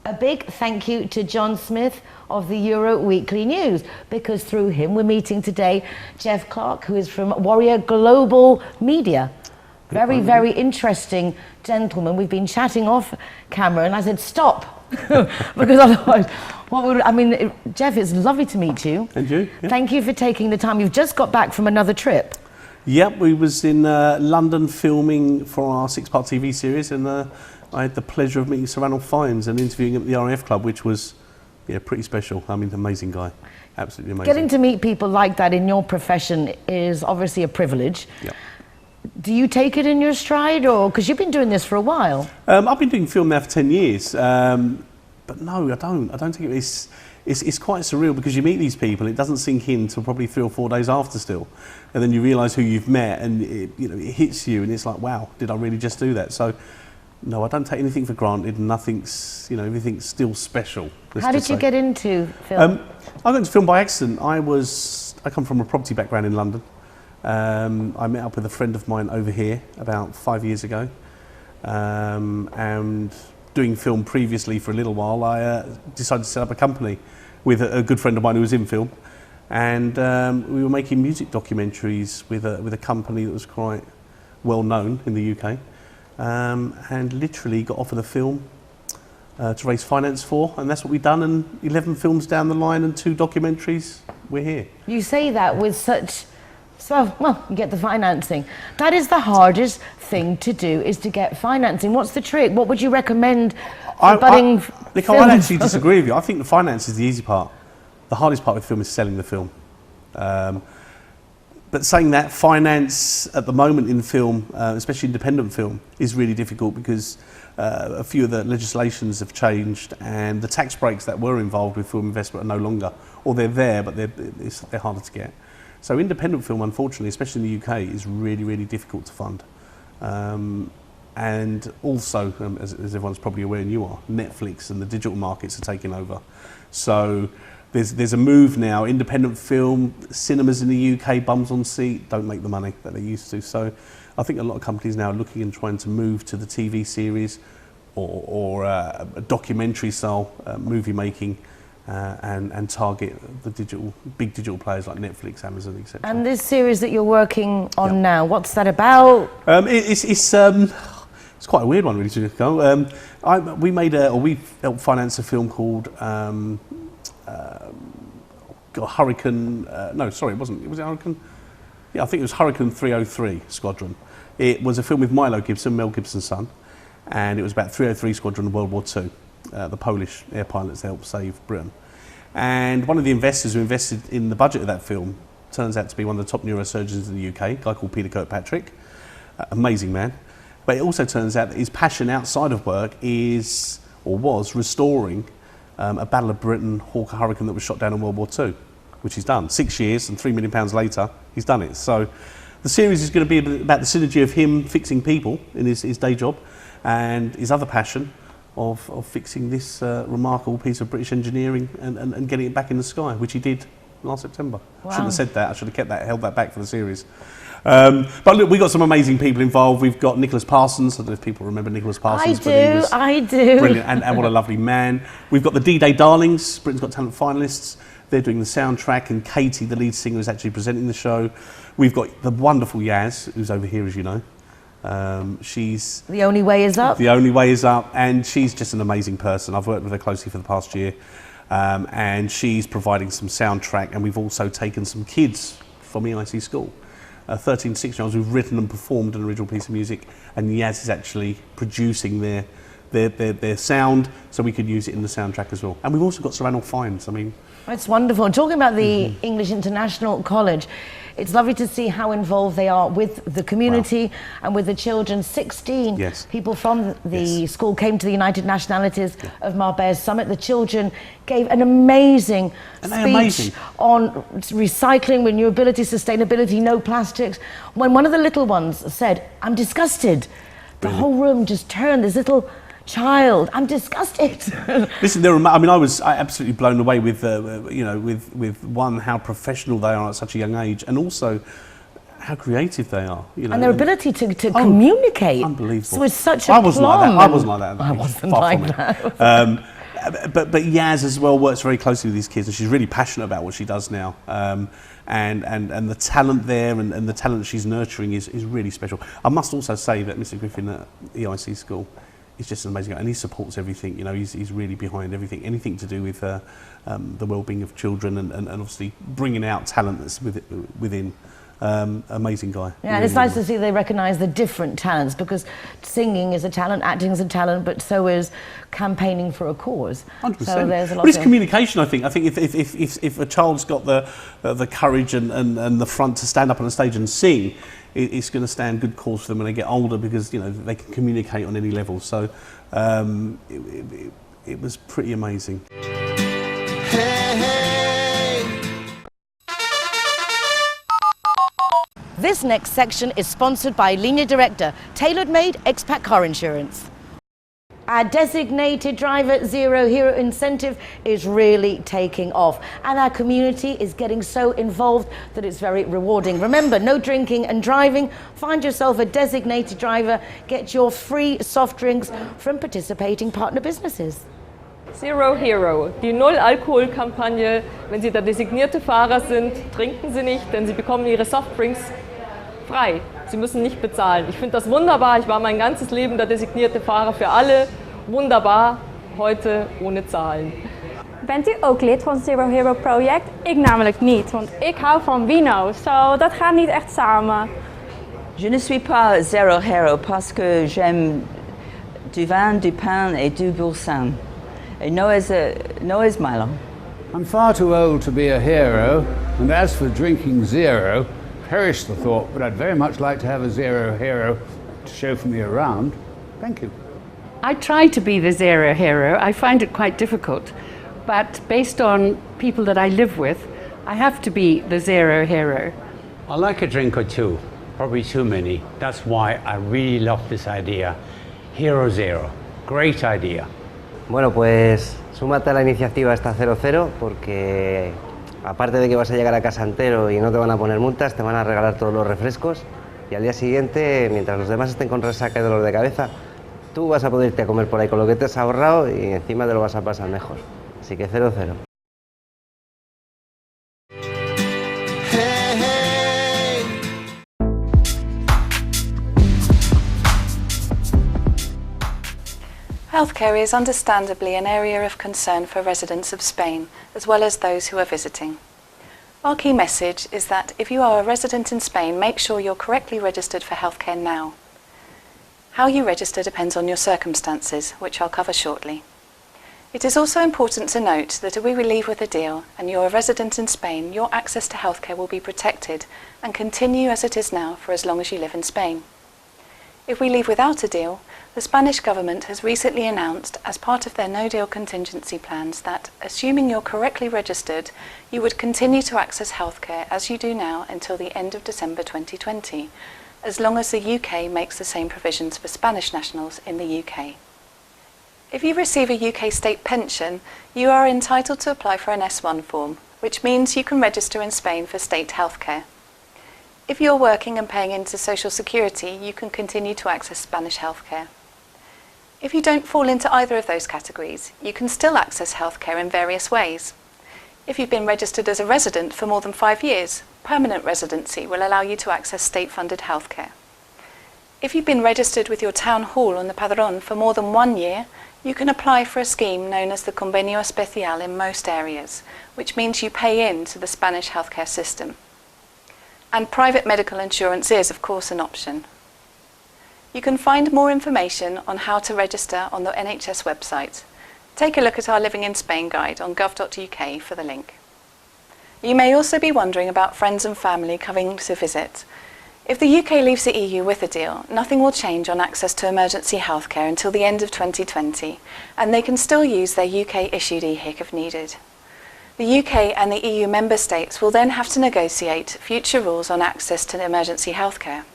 A big thank you to John Smith of the Euro Weekly News, because through him we're meeting today Jeff Clarke, who is from Warrior Global Media. Very, very interesting gentleman. We've been chatting off camera and I said, stop, because otherwise, Jeff, it's lovely to meet you. And you. Yeah. Thank you for taking the time. You've just got back from another trip. Yep, we was in London filming for our 6-part TV series, and I had the pleasure of meeting Sir Ranulph Fiennes and interviewing him at the RAF Club, which was pretty special. I mean, amazing guy, absolutely amazing. Getting to meet people like that in your profession is obviously a privilege. Yep. Do you take it in your stride, or because you've been doing this for a while? I've been doing film now for 10 years, but no, I don't take it. It's quite surreal because you meet these people, it doesn't sink in until probably 3 or 4 days after still, and then you realise who you've met, and it hits you, and it's like, wow, did I really just do that? So, no, I don't take anything for granted, and nothing's, everything's still special. How did you get into film? I got into film by accident. I come from a property background in London. I met up with a friend of mine over here about 5 years ago, and doing film previously for a little while, I decided to set up a company with a good friend of mine who was in film, and we were making music documentaries with a company that was quite well known in the UK, and literally got offered a film to raise finance for, and that's what we've done, and 11 films down the line and 2 documentaries, we're here. You say that with such... So, well, you get the financing. That is the hardest thing to do, is to get financing. What's the trick? What would you recommend for budding Nicole, I actually disagree with you. I think the finance is the easy part. The hardest part with film is selling the film. But saying that, finance at the moment in film, especially independent film, is really difficult because a few of the legislations have changed, and the tax breaks that were involved with film investment are no longer, or they're there, but they're harder to get. So independent film, unfortunately, especially in the UK, is really, really difficult to fund. And also, as everyone's probably aware, and you are, Netflix and the digital markets are taking over. So there's a move now. Independent film, cinemas in the UK, bums on seat, don't make the money that they used to. So I think a lot of companies now are looking and trying to move to the TV series or a documentary style movie making. And target the big digital players like Netflix, Amazon, etc. And this series that you're working on now, what's that about? It's quite a weird one, really, to go. We helped finance a film called Hurricane. No, sorry, it wasn't. Was it Hurricane? Yeah, I think it was Hurricane 303 Squadron. It was a film with Milo Gibson, Mel Gibson's son, and it was about 303 Squadron in World War II. The Polish air pilots helped save Britain. And one of the investors who invested in the budget of that film turns out to be one of the top neurosurgeons in the UK, a guy called Peter Kirkpatrick, amazing man. But it also turns out that his passion outside of work was restoring a Battle of Britain Hawker Hurricane that was shot down in World War II, which he's done. 6 years and £3 million later, he's done it. So the series is going to be about the synergy of him fixing people in his day job and his other passion of fixing this remarkable piece of British engineering and getting it back in the sky, which he did last September. Wow. I shouldn't have said that. I should have kept that, held that back for the series. But look, we've got some amazing people involved. We've got Nicholas Parsons. I don't know if people remember Nicholas Parsons. I do. Brilliant, and what a lovely man. We've got the D-Day Darlings, Britain's Got Talent finalists. They're doing the soundtrack, and Katie, the lead singer, is actually presenting the show. We've got the wonderful Yaz, who's over here, as you know. She's... The Only Way Is Up? The Only Way Is Up, and she's just an amazing person. I've worked with her closely for the past year, and she's providing some soundtrack, and we've also taken some kids from EIC school, 13 to 16-year-olds who've written and performed an original piece of music, and Yaz is actually producing their sound, so we could use it in the soundtrack as well. And we've also got Sir Ranulph Fiennes. I mean... It's wonderful. And talking about the English International College, it's lovely to see how involved they are with the community and with the children. 16 people from the school came to the United Nationalities of Marbella Summit. The children gave an amazing speech on recycling, renewability, sustainability, no plastics. When one of the little ones said, "I'm disgusted," the whole room just turned. This little child, "I'm disgusted." Listen, I was absolutely blown away with, with one, how professional they are at such a young age, and also how creative they are. And their ability to communicate. Unbelievable. So it's such a I wasn't like that. I wasn't like that. I wasn't like that. but Yaz as well works very closely with these kids, and she's really passionate about what she does now. And the talent there and the talent she's nurturing is really special. I must also say that Mr. Griffin at EIC School is just an amazing guy, and he supports everything. You know, he's really behind everything, anything to do with the well-being of children and obviously bringing out talent that's within. Amazing guy. Yeah, and it's nice to see they recognise the different talents, because singing is a talent, acting is a talent, but so is campaigning for a cause. 100%. So there's a lot. But it's communication, I think. I think if a child's got the courage and the front to stand up on a stage and sing, it's going to stand good cause for them when they get older, because you know they can communicate on any level. So it was pretty amazing. This next section is sponsored by Linea Directa, tailor-made expat car insurance. Our designated driver zero hero incentive is really taking off, and our community is getting so involved that it's very rewarding. Remember, no drinking and driving. Find yourself a designated driver. Get your free soft drinks from participating partner businesses. Zero Hero, die Null-Alkohol-Kampagne. Wenn Sie der designierte Fahrer sind, trinken Sie nicht, denn Sie bekommen Ihre Softdrinks frei. Sie müssen nicht bezahlen. Ich finde das wunderbar. Ich war mein ganzes Leben der designierte Fahrer für alle. Wunderbar, heute ohne Zahlen. Bent u ook lid van het Zero Hero project? Ik namelijk niet, want ik hou van vino. So dat gaat niet echt samen. Je ne suis pas Zero Hero parce que j'aime du vin, du pain et du boursin. No is Milo. I'm far too old to be a hero, and as for drinking zero, perish the thought, but I'd very much like to have a zero hero to chauffeur me around. Thank you. I try to be the zero hero. I find it quite difficult, but based on people that I live with, I have to be the zero hero. I like a drink or two, probably too many. That's why I really love this idea. Hero Zero, great idea. Bueno, pues súmate a la iniciativa esta 00, porque aparte de que vas a llegar a casa entero y no te van a poner multas, te van a regalar todos los refrescos, y al día siguiente, mientras los demás estén con resaca y dolor de cabeza, tú vas a poder irte a comer por ahí con lo que te has ahorrado y encima te lo vas a pasar mejor. Así que 00. Healthcare is understandably an area of concern for residents of Spain, as well as those who are visiting. Our key message is that if you are a resident in Spain, make sure you're correctly registered for healthcare now. How you register depends on your circumstances, which I'll cover shortly. It is also important to note that if we leave with a deal and you're a resident in Spain, your access to healthcare will be protected and continue as it is now for as long as you live in Spain. If we leave without a deal, the Spanish government has recently announced, as part of their no-deal contingency plans, that, assuming you're correctly registered, you would continue to access healthcare as you do now until the end of December 2020, as long as the UK makes the same provisions for Spanish nationals in the UK. If you receive a UK state pension, you are entitled to apply for an S1 form, which means you can register in Spain for state healthcare. If you're working and paying into Social Security, you can continue to access Spanish healthcare. If you don't fall into either of those categories, you can still access healthcare in various ways. If you've been registered as a resident for more than 5 years, permanent residency will allow you to access state-funded healthcare. If you've been registered with your town hall on the Padrón for more than 1 year, you can apply for a scheme known as the Convenio Especial in most areas, which means you pay in to the Spanish healthcare system. And private medical insurance is, of course, an option. You can find more information on how to register on the NHS website. Take a look at our Living in Spain guide on gov.uk for the link. You may also be wondering about friends and family coming to visit. If the UK leaves the EU with a deal, nothing will change on access to emergency healthcare until the end of 2020, and they can still use their UK-issued EHIC if needed. The UK and the EU member states will then have to negotiate future rules on access to emergency healthcare.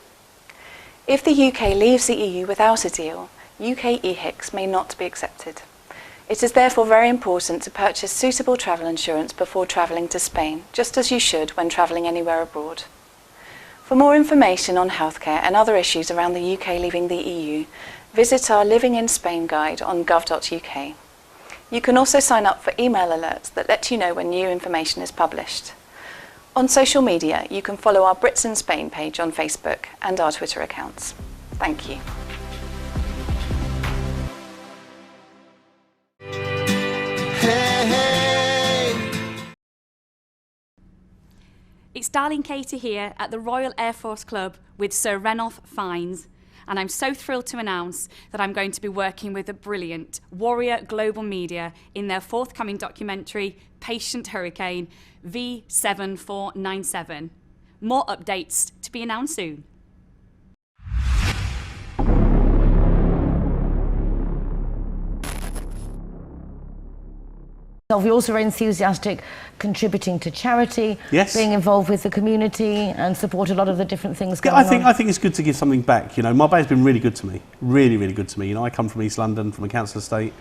If the UK leaves the EU without a deal, UK EHICs may not be accepted. It is therefore very important to purchase suitable travel insurance before travelling to Spain, just as you should when travelling anywhere abroad. For more information on healthcare and other issues around the UK leaving the EU, visit our Living in Spain guide on gov.uk. You can also sign up for email alerts that let you know when new information is published. On social media, you can follow our Brits in Spain page on Facebook and our Twitter accounts. Thank you. It's Darlene Katie here at the Royal Air Force Club with Sir Ranulph Fiennes, and I'm so thrilled to announce that I'm going to be working with the brilliant Warrior Global Media in their forthcoming documentary, Patient Hurricane V7497. More updates to be announced soon. You're also very enthusiastic, contributing to charity, yes, being involved with the community and support a lot of the different things going on. I think it's good to give something back. You know, Marbella's been really good to me, really, really good to me. You know, I come from East London, from a council estate.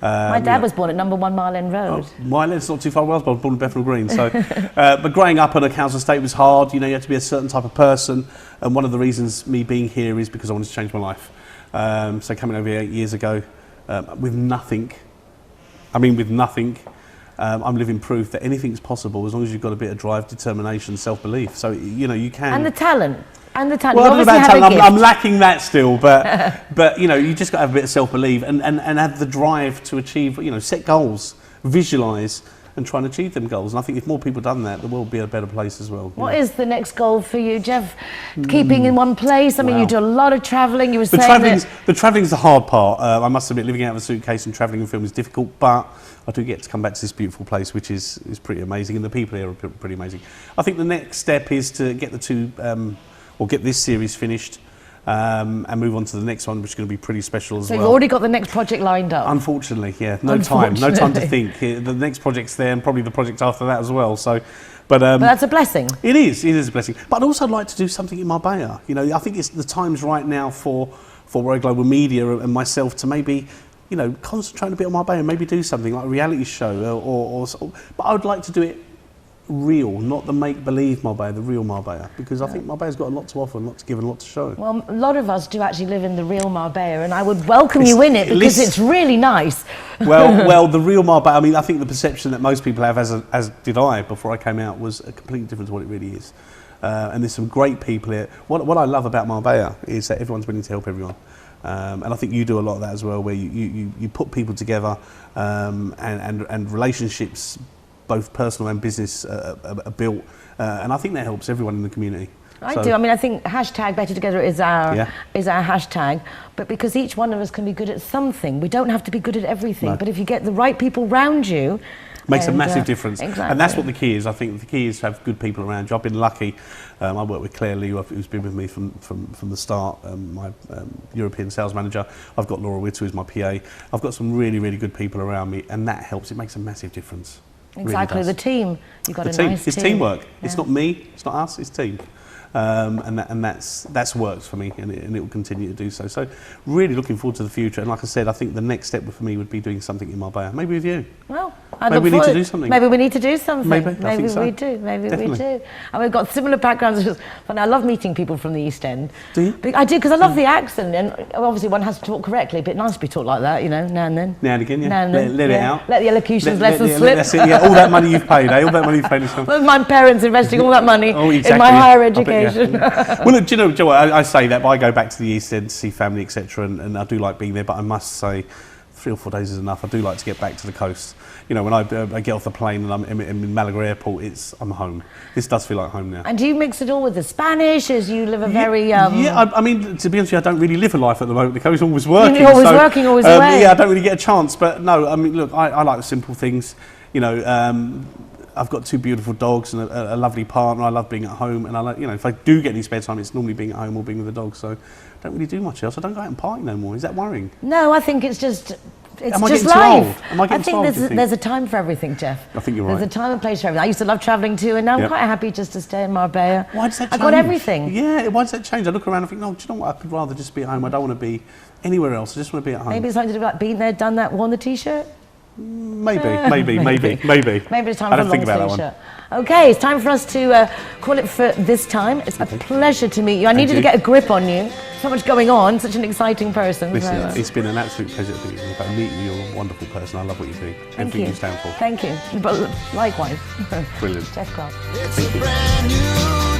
My dad was born at number 1 Mile End Road. Oh, Mile End's not too far away, but I was born in Bethnal Green. So, but growing up on a council estate was hard. You know, you had to be a certain type of person, and one of the reasons me being here is because I wanted to change my life. So coming over here 8 years ago, with nothing. I mean, with nothing. I'm living proof that anything's possible as long as you've got a bit of drive, determination, self-belief. So, you know, you can... And the talent. And the talent. Well, you obviously have a gift. I'm lacking that still, but you know, you just got to have a bit of self-belief and have the drive to achieve, you know, set goals, visualise and try and achieve them goals. And I think if more people done that, the world would be a better place as well. What is the next goal for you, Jeff? Keeping in one place? I mean, you do a lot of travelling. You were saying the travelling's the hard part. I must admit, living out of a suitcase and travelling and film is difficult, but I do get to come back to this beautiful place, which is pretty amazing, and the people here are pretty amazing. I think the next step is to get the two, or get this series finished, and move on to the next one, which is going to be pretty special as well. So you've already got the next project lined up? Unfortunately, yeah. No time to think. The next project's there, and probably the project after that as well. So, but that's a blessing. It is a blessing. But I'd also like to do something in Marbella. You know, I think it's the time's right now for Royal Global Media and myself to maybe, you know, concentrate a bit on Marbella and maybe do something like a reality show or but I would like to do it real, not the make-believe Marbella, the real Marbella, because I think Marbella's got a lot to offer and a lot to give and a lot to show. Well, a lot of us do actually live in the real Marbella, and I would welcome you in it because it's really nice. Well, the real Marbella, I mean, I think the perception that most people have, as did I before I came out, was completely different to what it really is. And there's some great people here. What I love about Marbella is that everyone's willing to help everyone. And I think you do a lot of that as well, where you put people together and relationships, both personal and business, are built. And I think that helps everyone in the community. I do. I mean, I think hashtag Better Together is our hashtag. But because each one of us can be good at something, we don't have to be good at everything. No. But if you get the right people around you, makes a massive difference. Exactly. And that's what the key is. I think the key is to have good people around you. I've been lucky. I work with Clarke, who's been with me from the start, my European sales manager. I've got Laura Witt, who's my PA. I've got some really, really good people around me, and that helps. It makes a massive difference. Exactly, really the team. You've got a nice team. It's teamwork. Yeah. It's not me, it's not us, it's team. And that's worked for me, and it will continue to do so. So really looking forward to the future. And like I said, I think the next step for me would be doing something in Marbella. Maybe with you. Well, maybe we need to do something. Maybe we need to do something. Maybe so. We do. Maybe we do. And we've got similar backgrounds. And I love meeting people from the East End. Do you? I do, because I love the accent. And obviously one has to talk correctly. But nice to be taught like that, you know, now and then. Now and again, yeah. Now and then, let it out. Let the elocutions lessons slip. That's it, yeah. All that money you've paid, eh? All that money you've paid. Well, my parents investing all that money in my higher education. Well, look, do you know what, I say that, but I go back to the East End to see family, etc., and I do like being there, but I must say 3 or 4 days is enough. I do like to get back to the coast. You know, when I get off the plane and I'm in Malaga Airport, I'm home. This does feel like home now. And do you mix it all with the Spanish, as you live a very... Yeah, I mean, to be honest with you, I don't really live a life at the moment. Nicole, always working. You're always working, always away. Yeah, I don't really get a chance, but no, I mean, look, I like the simple things. You know, I've got 2 beautiful dogs and a lovely partner. I love being at home, and I like, you know, if I do get any spare time, it's normally being at home or being with the dogs. So I don't really do much else. I don't go out and party no more. Is that worrying? No, I think it's just life. Am I getting too old? I think there's a time for everything, Jeff. I think you're right. There's a time and place for everything. I used to love travelling too, and now I'm quite happy just to stay in Marbella. Why does that change? I've got everything. Yeah, why does that change? I look around and think, no, do you know what? I could rather just be at home. I don't want to be anywhere else. I just want to be at home. Maybe it's something to do with like being there, done that, worn the t-shirt. Maybe. Maybe it's time for a long sleeve shirt. Okay, it's time for us to call it for this time. It's a pleasure to meet you. I needed to get a grip on you. So much going on, such an exciting person. Listen, it's been an absolute pleasure to meet you. You're a wonderful person. I love what you do. Everything you stand for. Thank you. But likewise. Brilliant. Jeff Clarke. It's a brand new